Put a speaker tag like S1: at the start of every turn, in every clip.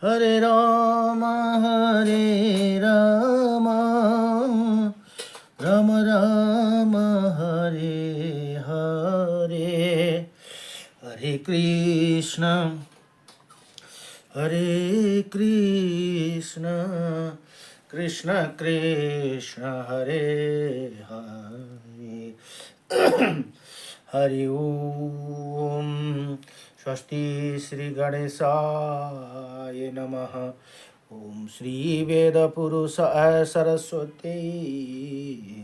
S1: Hare Rama, Hare Rama, Rama Rama, Hare Hare, Hare Krishna, Hare Krishna, Krishna Krishna, Hare Hare. Hari ओम स्वस्ति श्री गणेशाय नमः। ओम श्री वेद पुरुष सरस्वती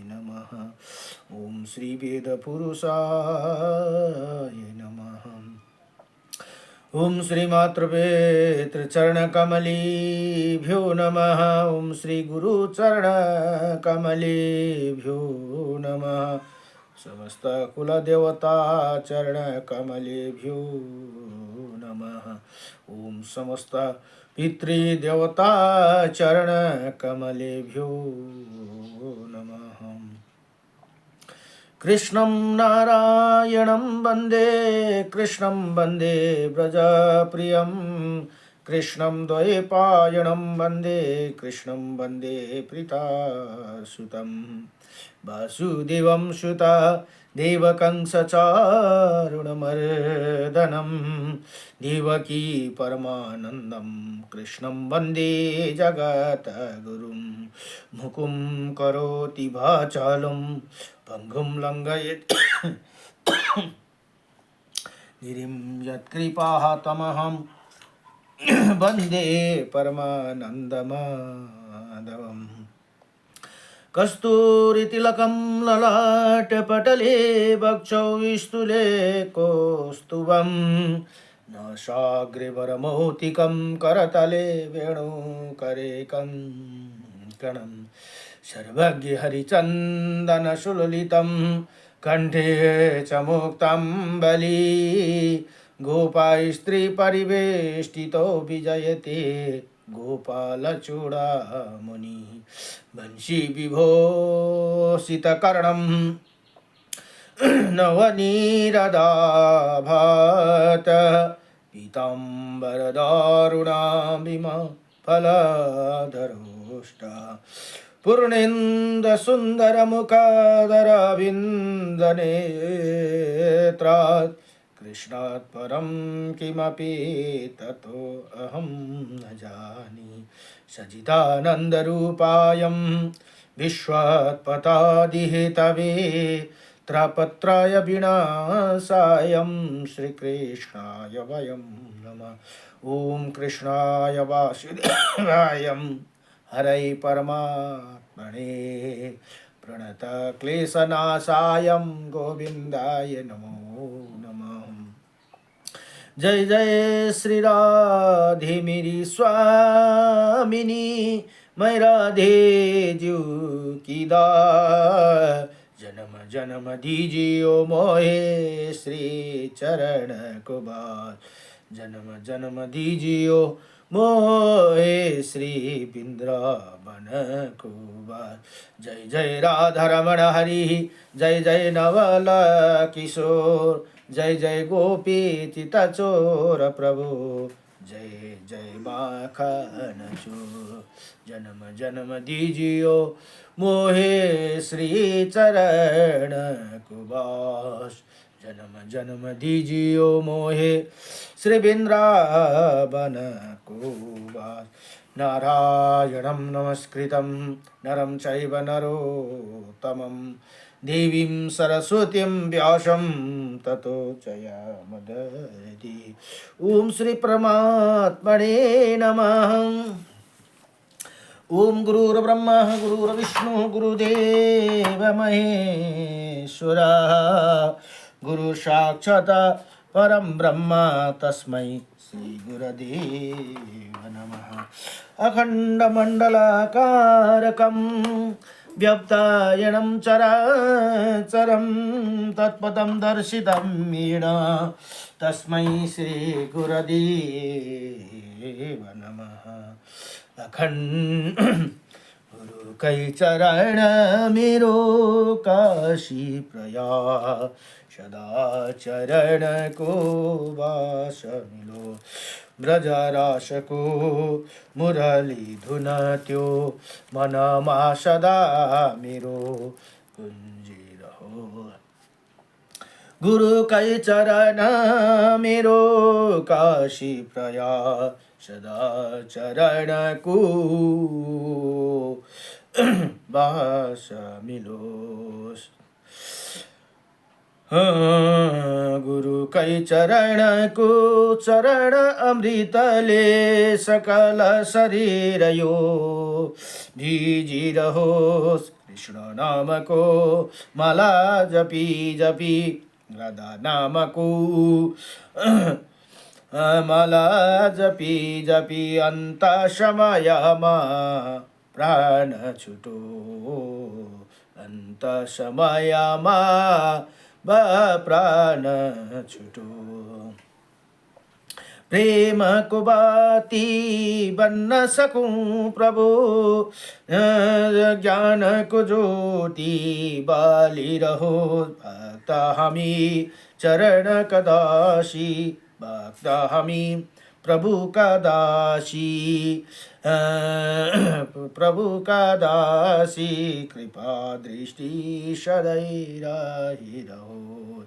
S1: नमः। ओम श्री वेद पुरुषाय नमः। ओम श्री मातृवेत्र चरण कमलीभ्यो नमः। ओम श्री गुरु चरण कमलीभ्यो नमः। समस्त कुल देवता चरण कमलेभ्यो नमः। ओम समस्त पितृदेवता चरण कमलेभ्यो नमः। कृष्णं नारायणं वन्दे कृष्णं वन्दे व्रजप्रियं कृष्णं द्वैपायनं वन्दे कृष्णं वन्दे प्रीतासुतं वासुदेवं सुता देवकं सचारुणमर्दनं देवकी परमानन्दं कृष्णं वन्दे जगद्गुरुं मुकुं करोति वाचालं पंगुं लंघयेत् गिरिं यत्कृपातमहं वन्दे परमानन्दमाधवम्। कस्तूरितिलकं ललाटपटले वक्षौ विस्तुले कौस्तुभं नासाग्रवरमौक्तिकं करतले वेणुकरे कङ्कणं सर्वज्ञहरिचन्दनसुललितं कण्ठे च मुक्ताम्बली गोपास्त्रीपरिवेष्टितो विजयते गोपालचूडामणि वंशी विभूषितकर्णं नवनीरदाभात पीताम्बरदारुणाभिमा फलधरोष्टा पूर्णेन्दुसुन्दरमुखादरविन्दनेत्रात् कृष्णात् परं किमपि ततो अहं न जाने। सच्चिदानन्दरूपायं विश्वोत्पत्यादिहेतवे त्रयपत्राय विनाशायं श्रीकृष्णाय वयं नमः। ॐ कृष्णाय वासुदेवाय हरै परमात्मने प्रणतक्लेशनाशाय गोविन्दाय नमो नमः। जय जय श्री राधे मेरी स्वामिनी, मैं राधे जू की दास। जन्म जन्म दीजियो मोहे श्री चरण को बास। जन्म जन्म दीजियो मोहे श्री वृंदावन को बास। जय जय राधा रमण हरि, जय जय नवल किशोर, जय जय गोपी चितचोर प्रभु, जय जय माखन चोर। जन्म जन्म दीजियो मोहे श्री चरण कुबास। जन्म जन्म दीजियो मोहे श्री वृंदावन कुबास। नारायणं नमस्कृतं नरं चैव नरोत्तमं देवीं सरस्वतीं व्यासं ततो जयमुदीरये। ओम श्री परमात्मने नमः। ओम गुरुर्ब्रह्मा गुरुर्विष्णु गुरुदेव महेश्वरा, गुरु साक्षात् परम ब्रह्म तस्मै श्री गुरुदेव नमः। अखण्डमण्डलाकारकं व्यक्तायनं चराचरं तत्पदं दर्शितं येन तस्मै श्री गुरुदेव नमः। अखंड गुरु कई चरण मेरो काशी प्रयास, सदा चरण को वास मिलो। ब्रजरसको मुरली धुन त्यो मनमा सदा मेरो गुन्जिरहो। गुरुकै चरण मेरो काशी प्रयाग सदा चरणको बास मिलोस्। गुरुकै चरणको चरण अमृतले सकल शरीर यो भिजिरहोस्। कृष्ण नामको माला जपी जपी राधा नामको माला जपी जपी अन्त समयमा प्राण छुटो। अन्त समयमा प्राण छुटो। प्रेम को बाती बन्न सकूं प्रभु, ज्ञान को ज्योति बाली रहो। भक्त हमी चरण कदाशी, भक्त हमी प्रभु का दासी, प्रभु का दासी। कृपा दृष्टि सदैव रही रहो।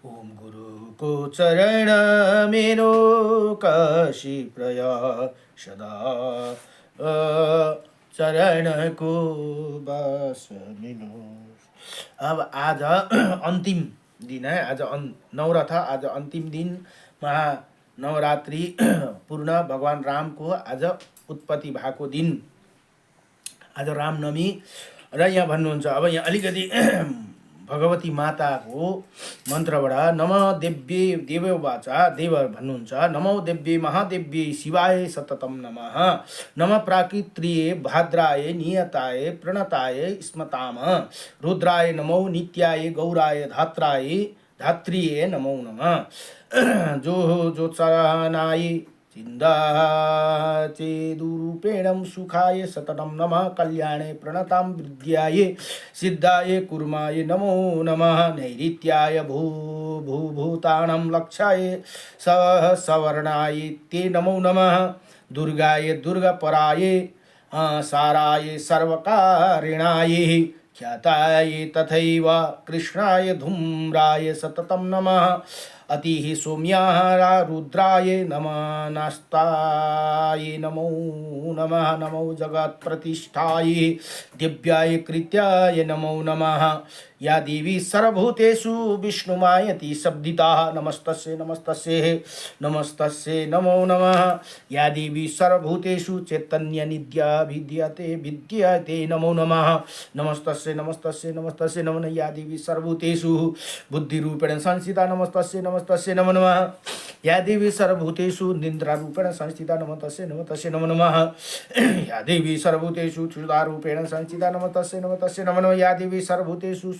S1: ओम गुरु को चरण मेरो काशी प्रयाग सदा चरण को बास मिलोस्। अब आज अंतिम दिन है, आज नवरथा, आज अंतिम दिन महानवरात्रि पूर्ण भगवान राम को आज उत्पत्ति भएको दिन, आज रामनवमी। र यहाँ भन्नुहुन्छ, अब यहाँ अलिकति भगवती माताको मन्त्रबाट नमो देव्ये देवो वाचा, देव भन्नुहुन्छ नमो देव्ये महादेव्ये शिवाय सततम नमः। नमः प्राकृत्रिये भाद्राय नियताय प्रणताय स्मताम। रुद्राय नमो नित्याय गौराय धात्राय धात्रिये नमो नमः। जो ज्योत्सनाय चिन्दाचेदुरूपेणं सुखाय सततं नमः। कल्याणे प्रणतां विद्याय सिद्धाय कुर्माय नमो नमः। नैऋत्याय भूभूतानां लक्षाय सवर्णाय ते नमो नमः। दुर्गाय दुर्गपराय साराय सर्वकारिणाय ख्याताय तथैव कृष्णाय धूम्राय सततं नमः। अतिः सौम्याय रुद्राय नमः। नास्ताय नमो नमः। नमो जगत्प्रतिष्ठाय दिव्याय कृत्याय नमो नमः। या देवी सर्वभूतेषु विष्णुमायति शब्दिता नमस्तस्यै नमस्तस्यै नमस्तस्यै नमो नमः। या देवी सर्वभूतेषु चैतन्यनित्या विद्यते विद्यते नमो नमः। नमस्तस्यै नमस्तस्यै नमस्तस्यै नमो नमः। या देवी सर्वभूतेषु बुद्धिरूपेण संस्थिता नमस्तस्यै नमस्तस्यै नमो नमः। या देवी सर्वभूतेषु निद्रारूपेण संस्थिता नमस्तस्यै नमस्तस्यै नमो नमः। या देवी सर्वभूतेषु क्षुधारूपेण संस्थिता नमस्तस्यै नमस्तस्यै नमो नमः। या देवी सर्वभूतेषु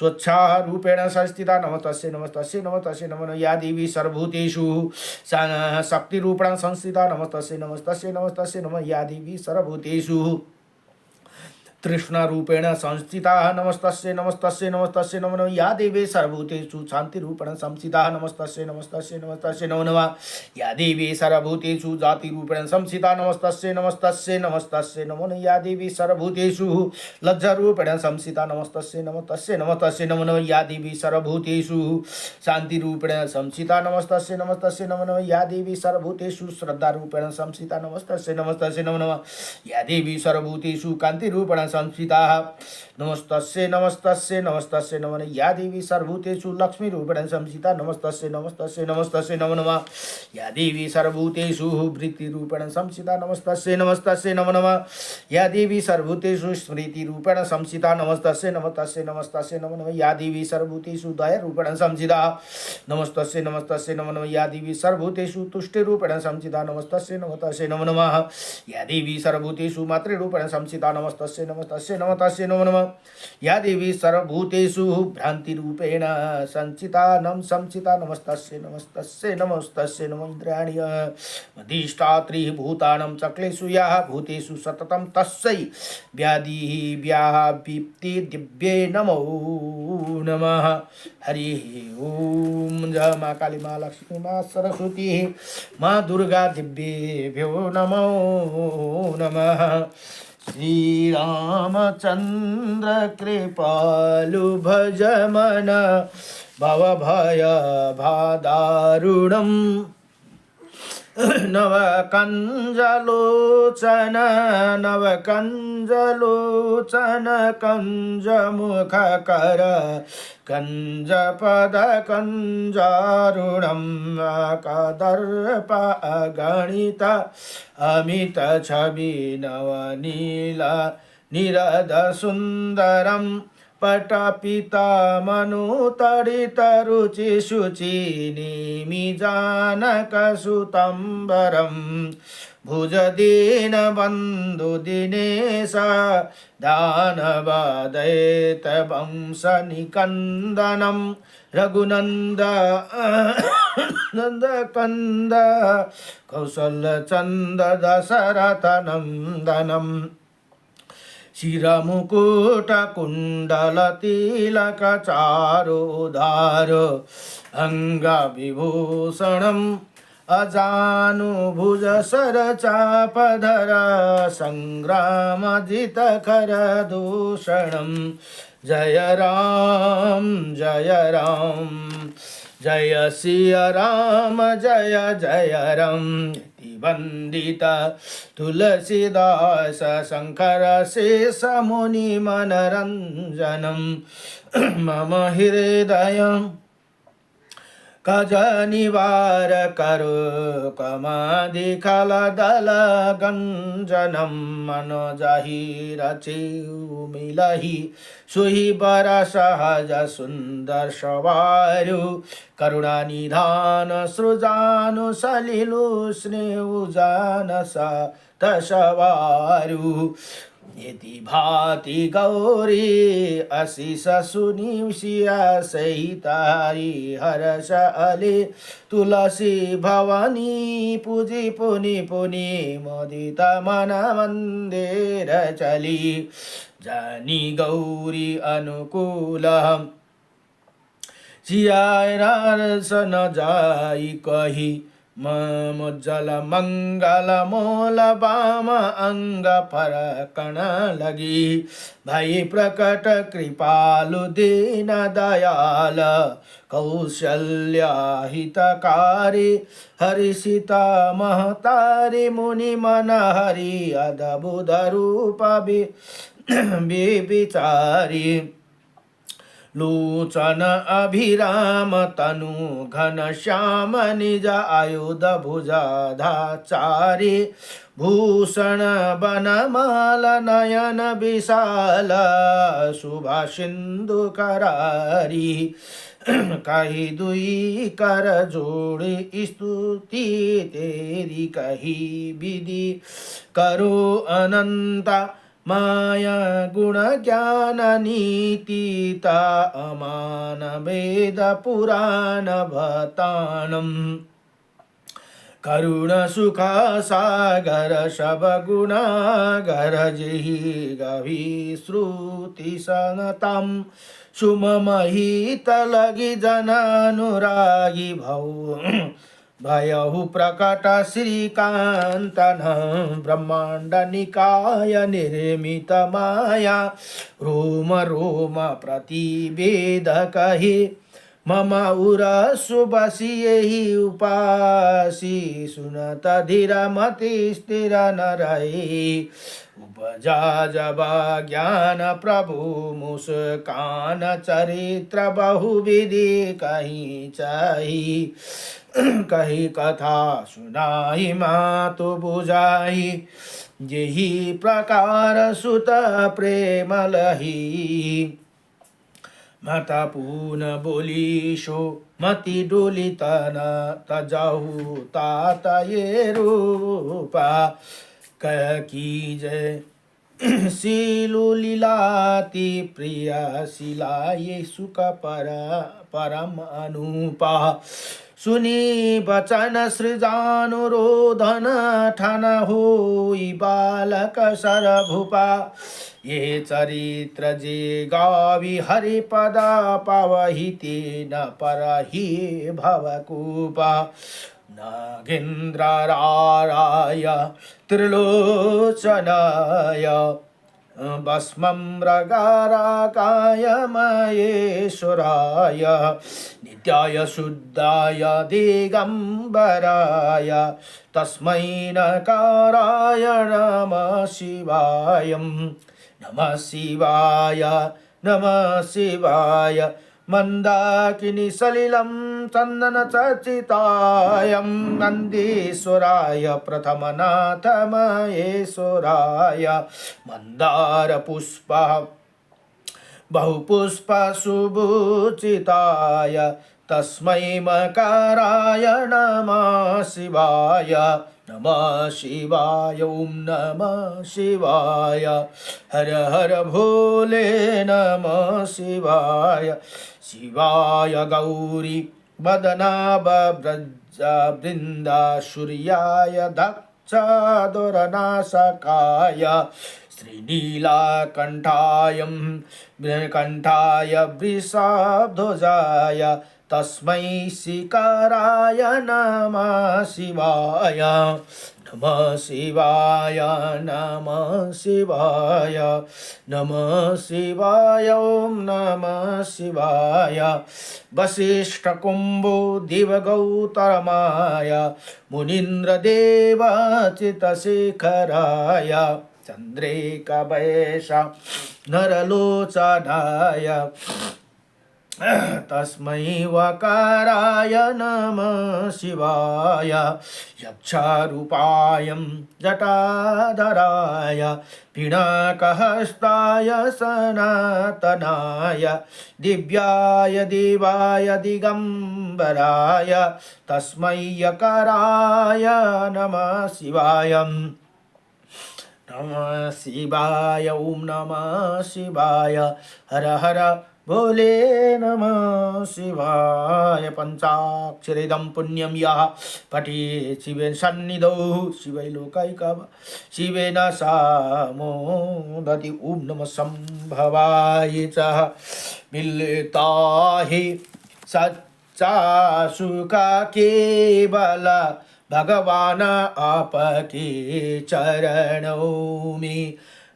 S1: स्वच्छारूपेण संस्थिता नमस्तस्यै नमस्तस्यै नमस्तस्यै नमो नमः। या देवी सर्वभूतेषु शक्तिरूपेण संस्थिता नमस्तस्यै नमस्तस्यै नमस्तस्यै नमः। या देवी सर्वभूतेषु तृष्णारूपेण संस्थिता नमस्तस्यै नमस्तस्यै नमस्तस्यै नमो नमः। या देवी सर्वभूतेषु शान्तिरूपेण संस्थिता नमस्तस्यै नमस्तस्यै नमस्तस्यै नमो नमः। या देवी सर्वभूतेषु जातिरूपेण संस्थिता नमस्तस्यै नमस्तस्यै नमस्तस्यै नमो नमः। या देवी सर्वभूतेषु लज्जारूपेण संस्थिता नमस्तस्यै नमस्तस्यै नमस्तस्यै नमो नमः। या देवी सर्वभूतेषु शान्तिरूपेण संस्थिता नमस्तस्यै नमस्तस्यै नमो नमः। या देवी सर्वभूतेषु श्रद्धारूपेण संस्थिता नमस्तस्यै नमस्तस्यै नमो नमः। या देवी सर्वभूतेषु कान्तिरूपेण संस्थिता नमस्तस्यै नमस्तस्यै नमस्तस्यै नमो नमः। या देवी सर्वभूतेषु लक्ष्मीरूपेण संस्थिता नमस्तस्यै नमस्तस्यै नमस्तस्यै नमो नमः। या देवी सर्वभूतेषु वृत्तिरूपेण संस्थिता नमस्तस्यै नमस्तस्यै नमो नमः। या देवी सर्वभूतेषु स्मृतिरूपेण संस्थिता नमस्तस्यै नमस्तस्यै नमस्तस्यै नमो नमः। या देवी सर्वभूतेषु दयारूपेण संस्थिता नमस्तस्यै नमस्तस्यै नमो नमः। या देवी सर्वभूतेषु तुष्टिरूपेण संस्थिता नमस्तस्यै नमस्तस्यै नमो नमः। या देवी सर्वभूतेषु मातृरूपेण संस्थिता नमस्तस्यै नमस्तस्यै नमस्तस्यै नमो नमः। या देवी सर्वभूतेषु भ्रान्तिरूपेण संचिता नमस्तस्यै नमस्तस्यै नमस्तस्यै नमो इन्द्राणि अधिष्ठात्री भूतानां चक्लेषु याः भूतेषु सततं तस्यै व्याधिव्यापित्ति दिव्ये नमो नमः। हरि ओम। जय माँ काली माँ लक्ष्मी माँ सरस्वती माँ दुर्गा दिव्येभ्यो नमो नमः। श्री रामचंद्र कृपालु भज मन भव भय भादारुणम् नवकञ्जलोचन नवकञ्जलोचन कञ्जमुखकर कञ्जपदकञ्जारुणं कदर्प अगणित अमित छवि नवनील निरदसुन्दरं पटपितामनुतडितरुचिशुचि निमिजानकसुतम्बरं भुजदीनबन्धुदिनेश दानवदैतवंशनिकन्दनं रघुनन्द नन्दकन्द कौसल्यचन्द दशरथनन्दनम् शिरमुकुटकुण्डलतिलकचारुधार अङ्गविभूषणम् अजानुभुज सरचापधर सङ्ग्रामजितकरदूषणम् जय राम जय सिय राम जय जय राम। वंदित तुलसीदास शंकर शेष मुनि मनरंजनम मम हृदय कज निवार करो कमादिखलदल गंजनम मनोजहि रचिउ मिलहि सुहि बर सहज सुंदर सवारु करुणा निधान सृजानु सलिलु स्नेहु जानस तसवारु यदि भाति गौरी अशिष सुनिशिया सहितारी हर्ष अले तुलसी भवानी पूजी पुनि पुनि मोदित मन मंदिर चली जानी गौरी अनुकूल जियारस न जाई कही मोज्जल मंगल मोल बाम अंग फरकण लगी भई प्रकट कृपालु दीन दयाल कौशल्या हितकारी हरिषिता महतारी मुनि मन हरि अद्भुत रूप विचारी लोचन अभिराम तनु घन श्याम निज आयुध भुजाधाचारी भूषण बनमाल नयन विशाल शुभा सिंधु करारी कही दुई कर जोड़ी स्तुति तेरी कही विधि करो अनंता माया गुण ज्ञान नीतिता अमान वेद पुराण भतानम करुण सुख सागर सब गुणागर जहि गभि श्रुति सनतम सुमहित लगी जनानुरागी भव भयहु प्रकट श्रीकांतन ब्रह्मांड निकाय निर्मित माया रोम रोम प्रतिवेद कहे मम उरसु बसी यही उपासी सुनत धीर मति स्थिर न रहे उपजा जब ज्ञान प्रभु मुस्कान चरित्र बहुविधि कहीं चाही कही कथा सुनाई मातु बुझाई यही प्रकार सुत प्रेम लही माता पून बोली शो मति डोली तन तजाहु तात ये रूपा कह की जय शीलु लीलाति प्रिया शिला येसु का परम अनुपा सुनी बचन सृजानुरोधन ठन होई बालक सरभूपा ये चरित्र जे गावि हरिपदा पावहि तेन परहि भवकूपा नागेन्द्रराय त्रिलोचनाय भस्मं मृगाराकाय महेश्वराय नित्याय शुद्धाय दिगंबराय तस्मै नकाराय नमः शिवाय नमः शिवाय नमः शिवाय मंदाकिनी सलिलं चंदन चर्चितायं नंदीश्वराय प्रथमनाथ महेश्वराय मंदार पुष्प बहुपुष्प सुभूषिताय तस्मै मकाराय नमः शिवाय नमः शिवाय ओम नमः शिवाय हर हर भोले नमः शिवाय शिवाय गौरी बदनाब्रज बृंदा सूर्याय दक्षादुरनाशकाय श्रीनीलाकंठाय कंठाय वृषभध्वजाय तस्मै शिकाराय नमः शिवाय नमः शिवाय नमः शिवाय नमः शिवाय ओम नमः शिवाय वसिष्ठ कुंभो दिवगौतमाय मुनीन्द्र देवाचितशेखराय चंद्रेकवैश नरलोचनाय तस्मै वकाराय नमः शिवाय यक्षारूपाय जटाधराय पिनाकहस्ताय सनातनाय दिव्याय देवाय दिगंबराय तस्मै यकाराय नमः शिवाय नमः शिवाय ओम नमः शिवाय हर हर भोले नमः शिवाय पंचाक्षरिदं पुण्यं यः पठेत् शिवेन सन्निधौ शिवै लोकैकः शिवेन सामोदति ओम नमः संभवाय च मिलता हि सच्चा सुख केवल भगवान आपके चरणों में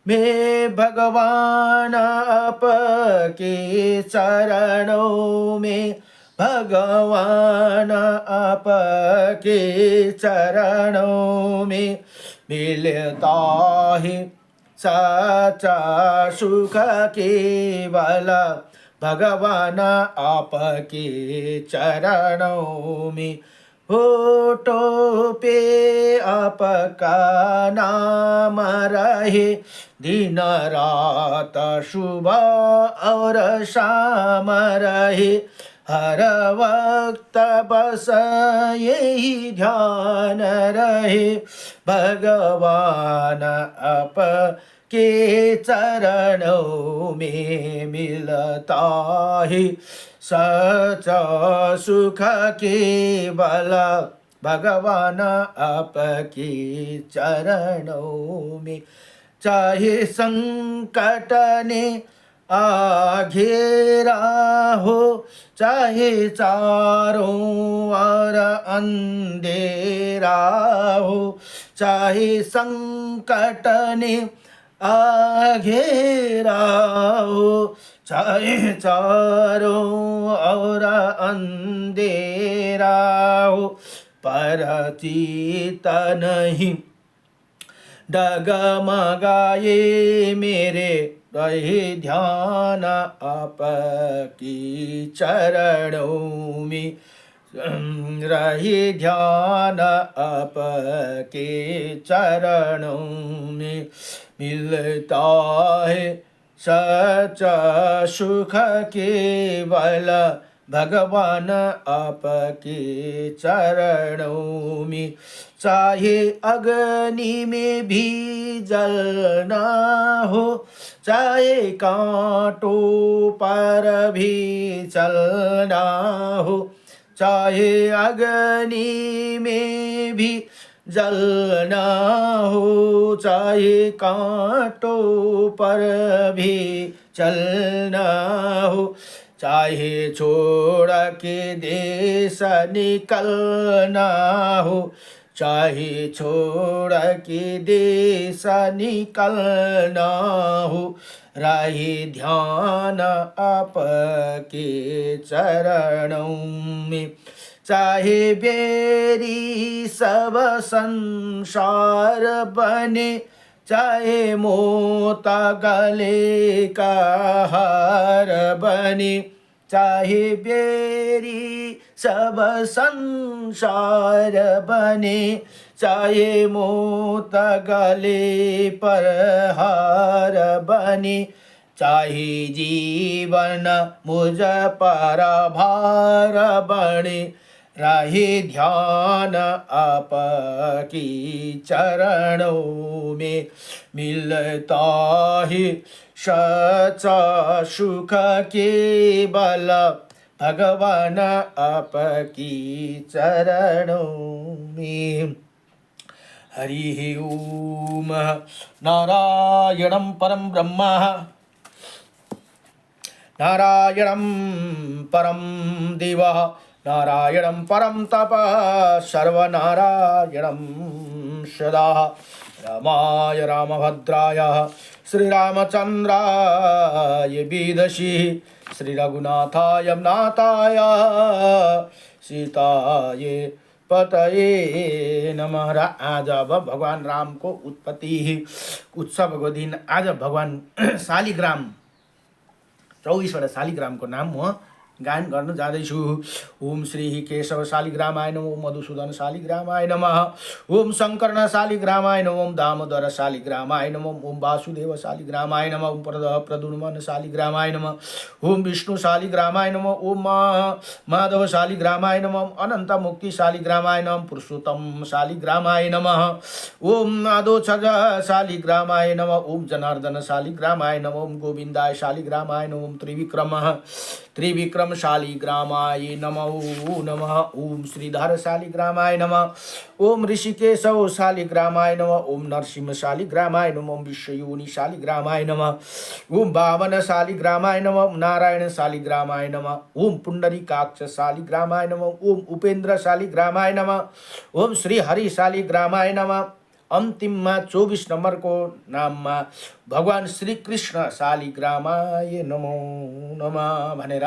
S1: भगवान आपके चरणों में भगवान आपके चरणों में मिलता है सच्चा सुख केवल भगवान आपके चरणों में होठो पे आपका नाम रहे दिन रात सुबह और शाम रहे हर वक्त बस यही ध्यान रहे भगवान आप के चरणों में मिलता है सच्चा सुख केवल भगवान आपके चरणों में चाहे संकट ने घेरा हो चाहे चारों ओर अंधेरा हो चाहे संकट ने घेरा हो चाहे चारों ओर अंधेरा हो पर चित नहीं डगमगाए मेरे रहे ध्यान आपकी चरणों में रहे ध्यान आपके चरणों में मिलता है सच्चा सुख केवल भगवान आपके चरणों में। चाहे अग्नि में भी जलना हो, चाहे कांटों पर भी चलना हो, चाहे अग्नि में भी जलना हो, चाहे कांटों पर भी चलना हो, चाहे छोड़ के देश निकलना हो, चाहे छोड़ के देश निकलना हो, राही ध्यान आपके चरणों में। चाहे बेरी सब संसार बने, चाहे मोता गले का हार बने, चाहे बेरी सब संसार बने, चाहे मोता गले पर हार बने, चाहे जीवन मुझ पर भार बने, राहे ध्यान आपकी चरणों में। मिलता है सच्चा सुख केवल भगवान आपकी चरणों में। हरि ओम। नारायणं परं ब्रह्म, नारायणं परं देवः, नारायणं परं तपः, सर्वनारायणं सदा। रामाय रामभद्राय श्रीरामचन्द्राय वेदसी, श्रीरघुनाथाय नाथाय सीताय पतये नमः। आज अब भगवान राम को उत्पत्ति उत्सव को दिन आज भगवान शालिग्राम 24वटा शालिग्रामको नाम म गायन गर्न जाँदैछु। ओम श्री केशव शालिग्रामाय नमः, ओम मधुसूदन शालिग्रामाय नमः, ओम शङ्कर्ण शालिग्रामाय नमः, ओम दामोदर शालिग्रामाय नमः, ओम वासुदेव शालिग्रामाय नमः, ओम प्रद्युम्न शालिग्रामाय नमः, ओम विष्णु शालिग्रामाय नमः, ओम माधव शालिग्रामाय नमः, अनंत मुक्ति शालिग्रामाय नमः, पुरुषोत्तम शालिग्रामाय नमः, ओम अधोक्षज शालिग्रामाय नमः, ओम जनार्दन शालिग्रामाय नमः, ओम गोविंदाय शालिग्रामाय नमः, ओम त्रिविक्रम शालिग्रामाय नमः, ओम श्रीधर शालिग्रामाय नमः, ओम ऋषिकेशव शालिग्रामाय नमः, ओम नरसिंह शालिग्रामाय नमः, ओम विश्वयोनि शालिग्रामाय नमः, ओम वामन शालिग्रामाय नमः, ओम नारायण शालिग्रामाय नमः, ओम पुंडरीकाक्ष शालिग्रामाय नमः, ओम उपेन्द्र शालिग्रामाय नमः, ओम श्री हरि शालिग्रामाय नमः। अन्तिममा 24 नम्बरको नाममा भगवान श्री कृष्ण शालिग्रामाय नमो नमः भनेर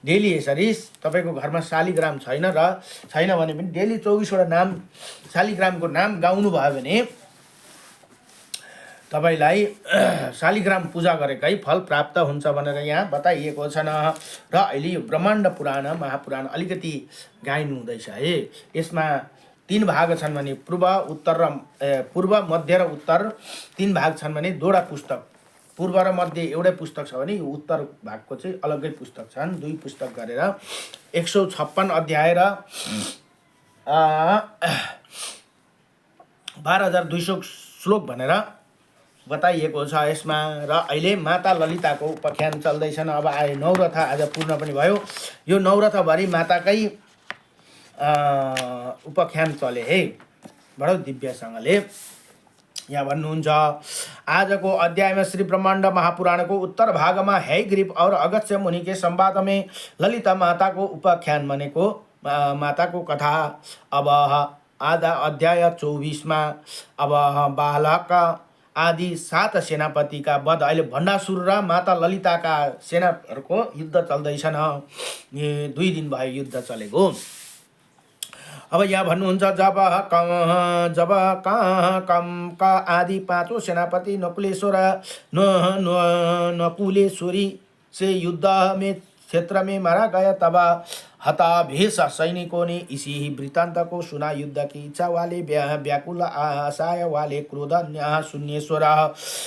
S1: डेली यसरी तपाईको घरमा शालिग्राम छैन र छैन भने पनि डेली 24वटा नाम शालिग्रामको नाम गाउनु भयो भने तपाईलाई शालिग्राम पूजा गरेकै फल प्राप्त हुन्छ भनेर यहाँ बताइएको छ न। र अहिले यो ब्रह्माण्ड पुराण महापुराण अलिकति गाइनु हुँदैछ है। यसमा 3 भाग छन् भने पूर्व उत्तर र पूर्व मध्य र उत्तर 3 भाग छन् भने दुईवटा पुस्तक, पूर्व र मध्य एउटै पुस्तक छ भने यो उत्तर भागको चाहिँ अलग्गै पुस्तक छन्। 2 पुस्तक गरेर 156 अध्याय र 12200 श्लोक भनेर बताइएको छ यसमा। र अहिले माता ललिताको उपाख्यान चल्दैछन्। अब आए नवरथा आज पूर्ण पनि भयो। यो नवरथभरि माताकै उपाख्यान चले है बडो दिव्यसँगले। यहाँ भन्नुहुन्छ आजको अध्यायमा श्री ब्रह्माण्ड महापुराणको उत्तर भागमा हैग्रीव और अगस्त्य मुनि के संवाद में ललिता माता को उपाख्यान बनेको माता को कथा। अब आधा अध्याय 24 में अब बालक आदि 7 सेनापति का वध, अहिले भण्डासुर र माता ललिता का सेनाहरूको युद्ध चल्दैछन्। 2 दिन भयो युद्ध चलेको। अब यहाँ भन्नुहुन्छ जब कम का आदि 5 सेनापति नकुलेश्वर नकुलेश्वरी से युद्ध में क्षेत्र में मारा गया। तब हताभेश सैनिकों ने इसी ही वृत्तांत को सुना। युद्ध की इच्छा वाले, व्याकुल आशाय वाले, क्रोधन्य शून्येश्वर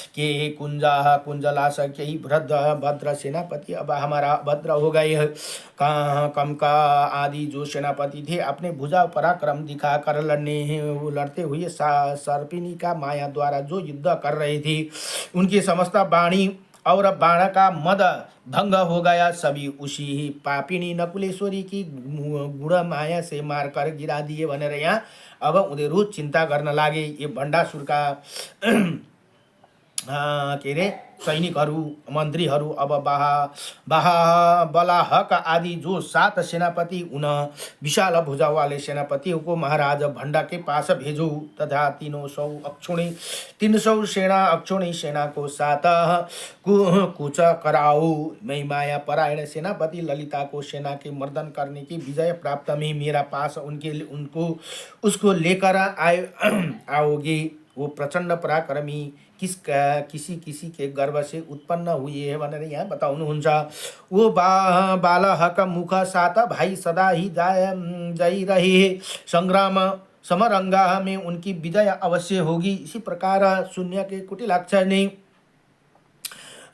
S1: के कुंजलाशक्य ही भद्र सेनापति अब हमारा भद्र हो गए। कम का आदि जो सेनापति थे अपने भुजा पराक्रम दिखाकर लड़ते हुए सर्पिनी का माया द्वारा जो युद्ध कर रहे थे, उनकी समस्त वाणी और बाण का मद भंग हो गया। सभी उसी ही पापिनी नकुलेश्वरी की गुण माया से मारकर गिरा दिए भनेर यहाँ अब उनीहरू चिन्ता गर्न लागे। ये भण्डासुर का के अरे सैनिकहरू, मन्त्रीहरू अब बलाहक आदि जो 7 सेनापति उन विशाल भुजा वाले सेनापतियों को महाराज भंडा के पास भेजो तथा 300 सेना अक्षुणी सेना को 7 कूच कराओ। मैं माया परायण सेनापति ललिता को सेना के मर्दन करने की विजय प्राप्त में मेरा पास उसको लेकर आओगे। वो प्रचंड पराक्रमी किसी के गर्भ से उत्पन्न हुए है भनेर यहाँ बताउनुहुन्छ। वो बालहक मुख 7 भाई सदा ही जाई रहे संग्राम समरंगा में उनकी विजय अवश्य होगी। इसी प्रकार शून्य के कुटिलाक्ष ने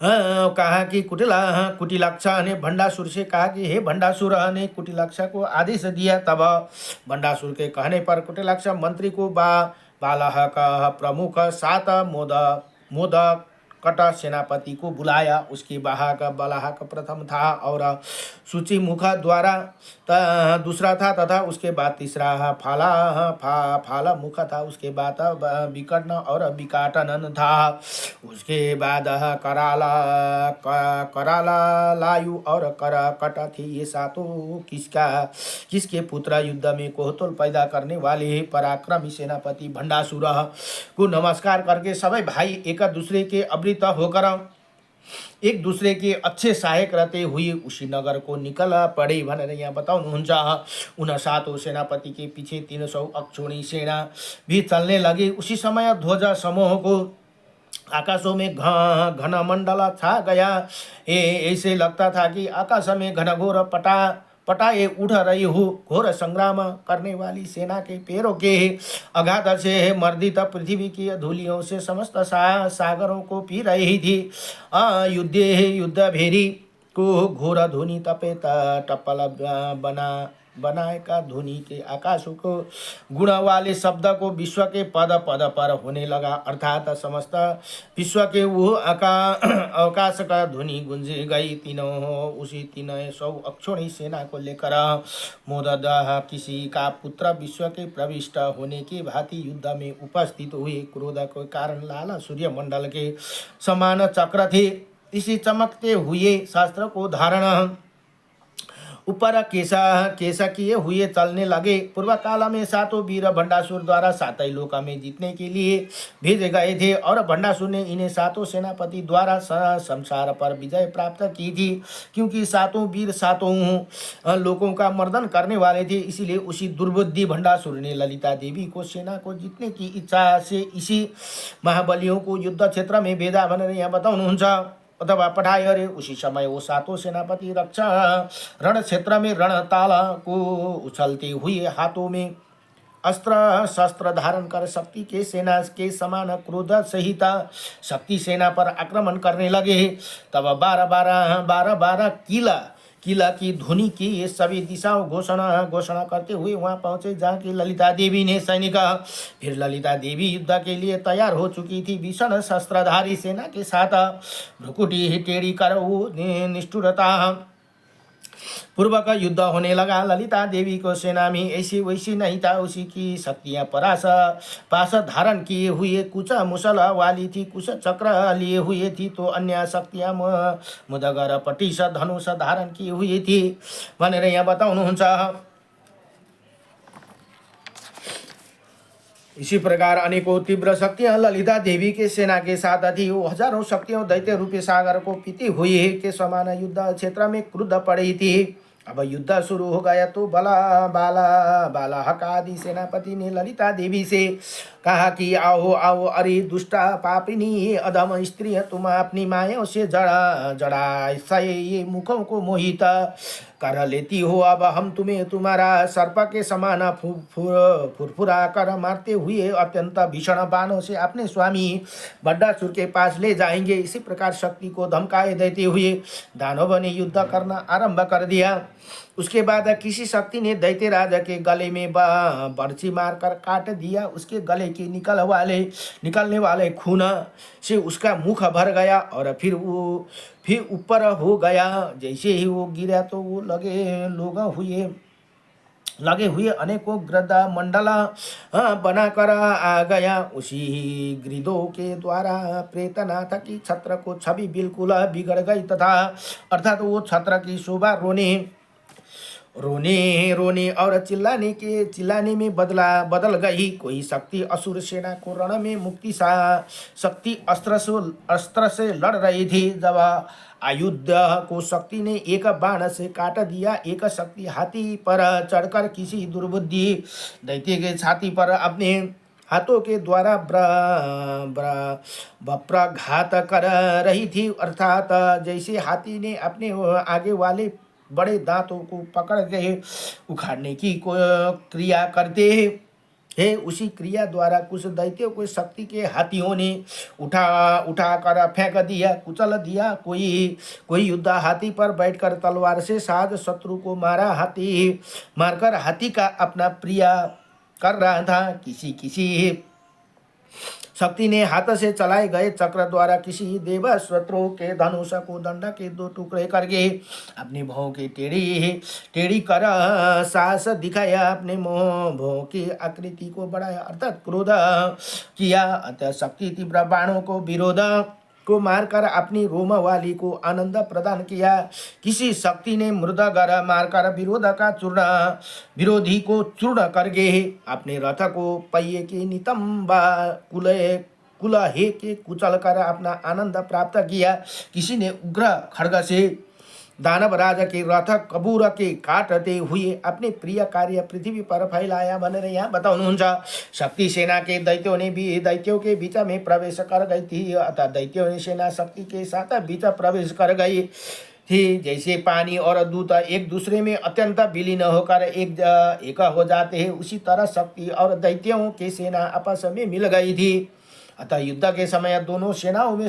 S1: कहा कि कुटिलाक्ष ने भंडासुर से कहा कि हे भंडासुर ने कुटिलाक्ष को आदेश दिया। तब भंडासुर के कहने पर कुटिलाक्ष मंत्री को बालहक प्रमुख 7 मोदक कट सेनापति को बुलाया। उसके बाहक बलाहक प्रथम था और सूची मुख द्वारा दूसरा था तथा उसके बाद तीसरा फाला मुख था। उसके बाद विकर्ण और विकाटनन था। उसके बाद कराला लायु और करकट थे। ये 7 किसके पुत्र युद्ध में कोहतुल पैदा करने वाले पराक्रमी सेनापति भंडासुर को नमस्कार करके सबै भाई एक दूसरे के अवृत होकर एक दूसरे के अच्छे सहायक रहते हुए उसी नगर को निकल पड़े भनेर यहाँ बताउनुहुन्छ। उन 7 सेनापति के पीछे 300 अक्षुणी सेना भी चलने लगे। उसी समय ध्वज समूह को आकाशों में घन मंडल छा गया। ऐसे लगता था कि आकाश में घनघोर पटाए उठ रही हो। घोर संग्राम करने वाली सेना के पैरों के आघात से मर्दित पृथ्वी की धूलियों से समस्त सागरों को पी रही थी। युद्ध भेरी को घोर ध्वनि तपे टप्पल बनाए का ध्वनि के आकाश को गुण वाले शब्द को विश्व के पद पर होने लगा। अर्थात समस्त विश्व के वो अवकाश का ध्वनि गुंजे गई। 300 अक्षुणी सेना को लेकर मोदद किसी का पुत्र विश्व के प्रविष्ट होने की भांति युद्ध में उपस्थित हुए। क्रोध के कारण लाल सूर्य मंडल के समान चक्र थे। इसी चमकते हुए शास्त्र को धारण ऊपर केसा किए हुए चलने लगे। पूर्व काल में 7 वीर भंडासुर द्वारा 7 लोक में जीतने के लिए भेजे गए थे और भंडासुर ने इन्हें 7 सेनापति द्वारा संसार पर विजय प्राप्त की थी। क्योंकि 7 वीर 7 लोकों का मर्दन करने वाले थे, इसीलिए उसी दुर्बुद्धि भंडासुर ने ललिता देवी को सेना को जीतने की इच्छा से इसी महाबलियों को युद्ध क्षेत्र में भेजा भनेर यहाँ बताउनुहुन्छ अथवा पठाए अरे। उसी समय वो 7 सेनापति रक्षा रण क्षेत्र में रणताल को उछलते हुए हाथों में अस्त्र शस्त्र धारण कर शक्ति के सेना के समान क्रोध सहित शक्ति सेना पर आक्रमण करने लगे। तब 12 किला की ध्वनि की ये सभी दिशाओं घोषणा करते हुए वहां पहुंचे जहाँ की ललिता देवी ने सैनिक। फिर ललिता देवी युद्ध के लिए तैयार हो चुकी थी। भीषण शस्त्रधारी सेना के साथ भ्रुकुटी टेढ़ी कर वो निष्ठुरता पूर्व का युद्ध होने लगा। ललिता देवी को सेना में ऐसी वैसी नहीं था। उसी की शक्तियाँ पास धारण किए हुए कुछ मुसल वाली थी, कुछ चक्र लिए हुए थी, तो अन्य शक्तियाँ मुदगर पटिश धनुष धारण किए हुए थी भनेर यहाँ बताउनुहुन्छ। इसी प्रकार अनेकों तीव्र शक्तियां ललिता देवी के सेना के साथ थी। वो हजारों शक्तियों दैत्य रूपी सागर को पीती हुई के समान युद्ध क्षेत्र में क्रुद्ध पड़ी थी। अब युद्ध शुरू हो गया तो बला बाला बालाहक आदि सेनापति ने ललिता देवी से कहा कि आओ आओ, अरे दुष्टा पापिनी अधम स्त्री, तुम अपनी मायाओं से जड़ा जड़ा ये मुखों को मोहित कर लेती हो। अब हम तुम्हें तुम्हारा सर्प के समान फुरफुरा कर मारते हुए अत्यंत भीषण बाणों से अपने स्वामी बड्डासुर के पास ले जाएंगे। इसी प्रकार शक्ति को धमकाए देते हुए दानवों ने युद्ध करना आरंभ कर दिया। उसके बाद किसी शक्ति ने दैत्य राजा के गले में बर्छी मारकर काट दिया। उसके गले के निकलने वाले खून से उसका मुख भर गया और फिर ऊपर हो गया। जैसे ही वो गिरा तो वो लगे हुए अनेकों गृदा मंडल बनाकर आ गया। उसी गृदों के द्वारा प्रेतनाथ की छत्र को छवि बिल्कुल बिगड़ गई तथा अर्थात वो छत्र की शोभा रोने और चिल्लाने में बदल गई। कोई शक्ति असुर सेना को रण में मुक्ति शक्ति अस्त्र से लड़ रही थी। जब आयुध को शक्ति ने एक बाण से काट दिया। एक शक्ति हाथी पर चढ़कर किसी दुर्बुद्धि दैत्य के छाती पर अपने हाथों के द्वारा प्रघात कर रही थी। अर्थात जैसे हाथी ने अपने आगे वाले बड़े दांतों को पकड़ के उखाड़ने की क्रिया करते है, उसी क्रिया द्वारा कुछ दैत्यों को शक्ति के हाथियों ने उठा कर फेंक दिया, कुचल दिया। कोई युद्ध हाथी पर बैठकर तलवार से साध शत्रु को मारकर हाथी का अपना प्रिय कर रहा था। किसी शक्ति ने हाथ से चलाए गए चक्र द्वारा किसी देव शत्रु के धनुष को दंड के 2 टुकड़े करके अपनी भौं की टेढ़ी कर साहस दिखाया। अपने भौं की आकृति को बढ़ाया अर्थात क्रोध किया। अतः शक्ति तीव्र बाणों को विरोध को मारकर अपनी रोम वाली को आनंद प्रदान किया। किसी शक्ति ने मृदगर मारकर विरोधी को चूर्ण करके अपने रथ को पहिए के नितंबा कुलहे के कुचल कर अपना आनंद प्राप्त किया। किसी ने उग्र खड्ग से दानव राजा के रथ कबूर के काटते हुए अपने प्रिय कार्य पृथ्वी पर फैलाया भनेर यहाँ बताउनुहुन्छ। शक्ति सेना के दैत्यों के बीच में प्रवेश कर गई थी। अतः दैत्यों ने सेना शक्ति के साथ बीच प्रवेश कर गई थी। जैसे पानी और दूध एक दूसरे में अत्यंत विलीन होकर एक हो जाते हैं, उसी तरह शक्ति और दैत्यों की सेना आपस में मिल गई थी। अतः युद्ध के समय दोनों सेनाओं में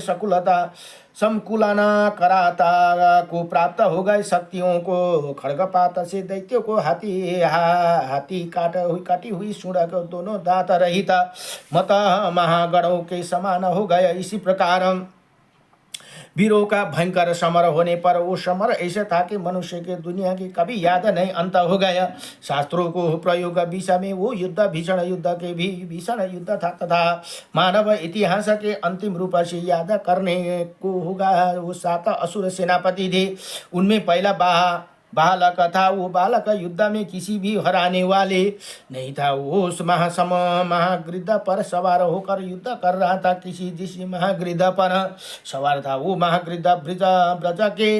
S1: समकुलन कराता को प्राप्त हो गए। शक्तियों को खड्गपात से, दैत्यों को हाथी काटी हुई सूंड को दोनों दांत रहित मत महागणों के समान हो गया। इसी प्रकार वीरों का भयंकर समर होने पर वो समर ऐसे था कि मनुष्य के दुनिया की कभी याद नहीं अंत हो गया। शास्त्रों को प्रयोग विषय में वो युद्ध भीषण युद्ध के भी भीषण युद्ध था तथा मानव इतिहास के अंतिम रूप से याद करने को होगा। वो 7 असुर सेनापति थे। उनमें पहला बालक था। वो बालक युद्ध में किसी भी हराने वाले नहीं था। वो उस महागृध पर सवार होकर युद्ध कर रहा था। जिस महागृध पर सवार था वो महागृध ब्रज के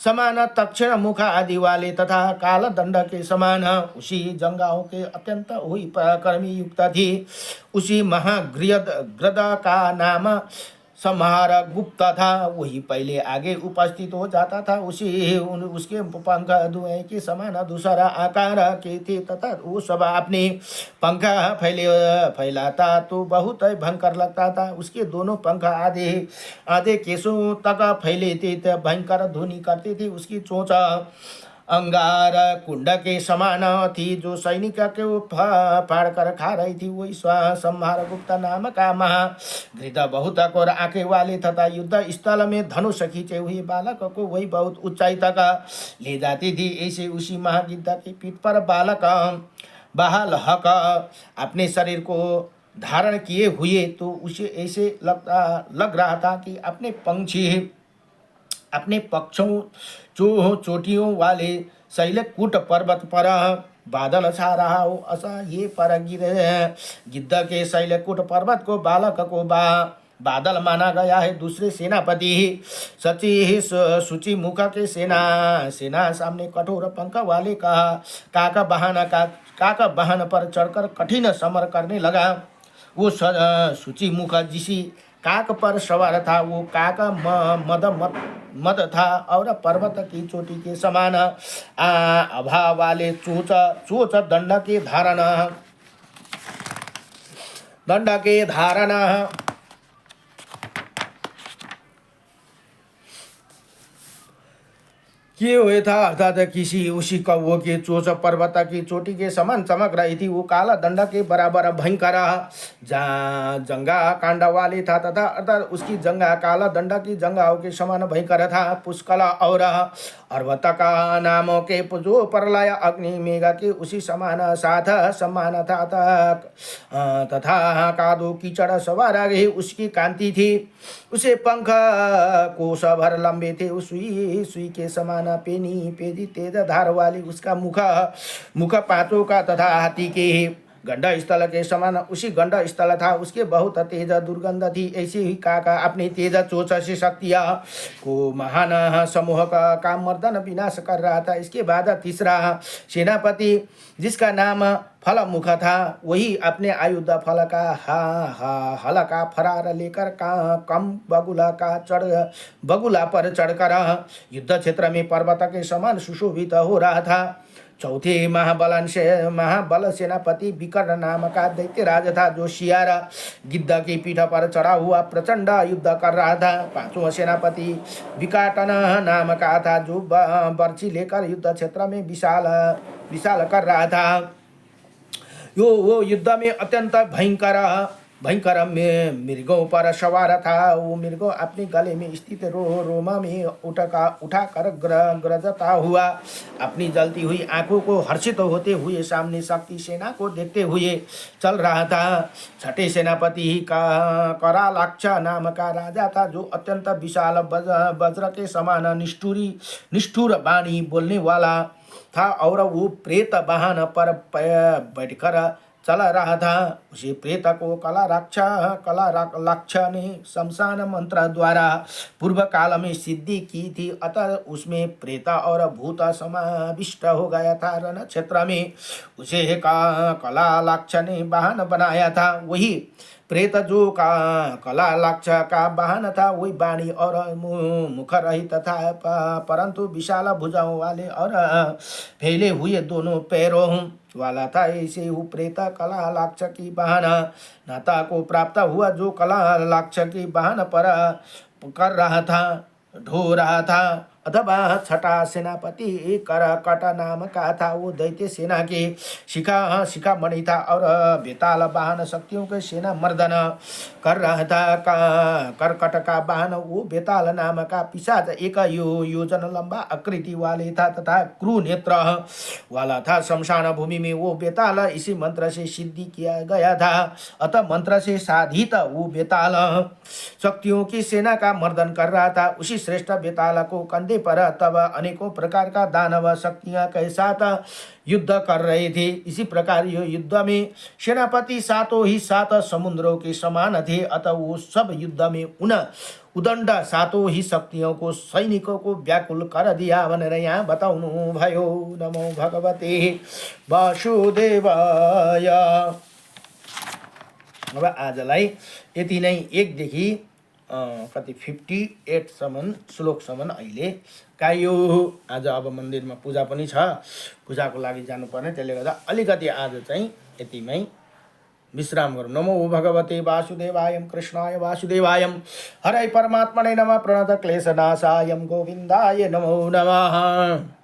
S1: समान तक्षण मुख आदि वाले तथा काल दंड के समान उसी जंगाओं के अत्यंत हुई पराक्रमी युक्त थी। उसी महागृध का नाम संहार गुप्त था। वही पहले आगे उपस्थित हो जाता था। उसके पंख धुएं के समान दूसरा आकार के थे तथा वो सब अपने पंख फैलाता तो बहुत भयंकर लगता था। उसके दोनों पंख आधे केसों तक फैले थे, भयंकर ध्वनि करते थे। उसकी चोंच अंगार कुंड के समान थी। जो सैनिक के वो फाड़ कर खा रही थी वही संहार गुप्त नाम का महागृध बहुत और आंखें वाले तथा युद्ध स्थल में धनुष खींचे हुए बालक को वही बहुत ऊंचाई तक ले जाती थी। ऐसे उसी महागृध की पीठ पर बालक अपने शरीर को धारण किए हुए तो उसे ऐसे लग रहा था कि अपने पक्षों चोटियों वाले शैलकूट पर्वत पर बादल छा रहा हो। ऐसा ये पर गिद्ध के शैलकूट पर्वत को बालक को बादल माना गया है दूसरे सेनापति। सची सूची मुख के सेना सामने कठोर पंख वाले कहा। काका वाहन पर चढ़कर कठिन समर करने लगा। वो सूची मुख जिसी काक पर सवार था, वो काक मद था और पर्वत की चोटी के समान आभा वाले चोच दंड के धारण किए हुए था, अर्थात किसी उसी कौवे के चोच पर्वत की चोटी के समान चमक रही थी। वो काला दंड के बराबर भयंकर जंगा कांड वाले था, तथा अर्थात उसकी जंगा काला दंड की जंगाओं के समान भयंकर था। पुष्कला और अर्वतका नामों के जो प्रलय अग्नि मेघ के उसी समान साथ समान था, तथा कादो कीचड़ सवार गई उसकी कांति थी। उसे पंख कोस भर लंबे थे, सुई के समान पेनी तेज धार वाली उसका मुख पांचों का, तथा हाथी के गंड स्थल के समान उसी गंड स्थल था। उसके बहुत तेज दुर्गंध थी। ऐसे ही काका अपनी तेज चोच से शक्तियां को महान समूह का मर्दन विनाश कर रहा था। इसके बाद तीसरा सेनापति जिसका नाम फल मुख था, वही अपने आयुध फल का हल का फरार लेकर कम बगुला पर चढ़कर युद्ध क्षेत्र में पर्वत के समान सुशोभित हो रहा था। चौथे महाबल सेनापति विकर्ण नाम का दैत्यराज था, जो शियार गिद्ध की पीठ पर चढ़ा हुआ प्रचंड युद्ध कर रहा था। पांचवा सेनापति विकाटन नाम का था, जो बर्छी लेकर युद्ध क्षेत्र में विशाल कर रहा था। वो युद्ध में अत्यंत भयंकर मृगों पर सवार था। वो मृग अपने गले में स्थित रोमा में उठाकर गरजता हुआ अपनी जलती हुई आंखों को हर्षित होते हुए सामने शक्ति सेना को देखते हुए चल रहा था। छठे सेनापति का करालाक्ष नाम का राजा था, जो अत्यंत विशाल वज्र के समान निष्ठुर वाणी बोलने वाला था, और वो प्रेत वाहन पर बैठकर चल रहा था। उसी प्रेत को कलालाक्ष ने शमशान मंत्र द्वारा पूर्व काल में सिद्धि की थी, अतः उसमें प्रेत और भूत समाविष्ट हो गया था। रण क्षेत्र में उसे कलालाक्ष ने वाहन बनाया था। वही प्रेत जो कलालाक्ष का वाहन था, वही वाणी और मुख रहित था, परंतु विशाल भुजाओं वाले और फैले हुए दोनों पैरों वाला था। ऐसे ही प्रेत कलालाक्ष की वाहन नाता को प्राप्त हुआ, जो कलालाक्ष की वाहन पर कर रहा था, ढो रहा था। अथवा छठा सेनापति करकट नाम का था, वो दैत्य सेना के शिखा मणि था, और बेताल वाहन शक्तियों के सेना मर्दन कर रहा था। करकट का वाहन वो बेताल नाम का पिशाच एक योजन लंबा आकृति वाले था, तथा क्रू नेत्र वाला था। शमशान भूमि में वो बेताल इसी मंत्र से सिद्धि किया गया था, अतः मंत्र से साधित वो बेताल शक्तियों की सेना का मर्दन कर रहा था। उसी श्रेष्ठ बेताल को कंधे पर तब अनेकों प्रकार का दानव शक्तियां के साथ युद्ध कर रहे थे। इसी प्रकार युद्ध में सेनापति सातों ही सात समुद्रों के समान थे, अतः वो सब युद्ध में उदंड सातों ही शक्तियों को सैनिकों को व्याकुल कर दिया भनेर यहाँ बताउनु भयो। नमो भगवते वासुदेवाय। अब आजलाई यति नै 1 देखि कति 58सम्म श्लोकसम्म अहिले गाइयो। आज अब मन्दिरमा पूजा पनि छ, पूजाको लागि जानुपर्ने, त्यसले गर्दा अलिकति आज चाहिँ यतिमै विश्राम गरौँ। नमो भगवते वासुदेवाय कृष्णाय वासुदेवाय हरे परमात्मने नमः प्रणत क्लेशनाशाय गोविन्दाय नमो नमः।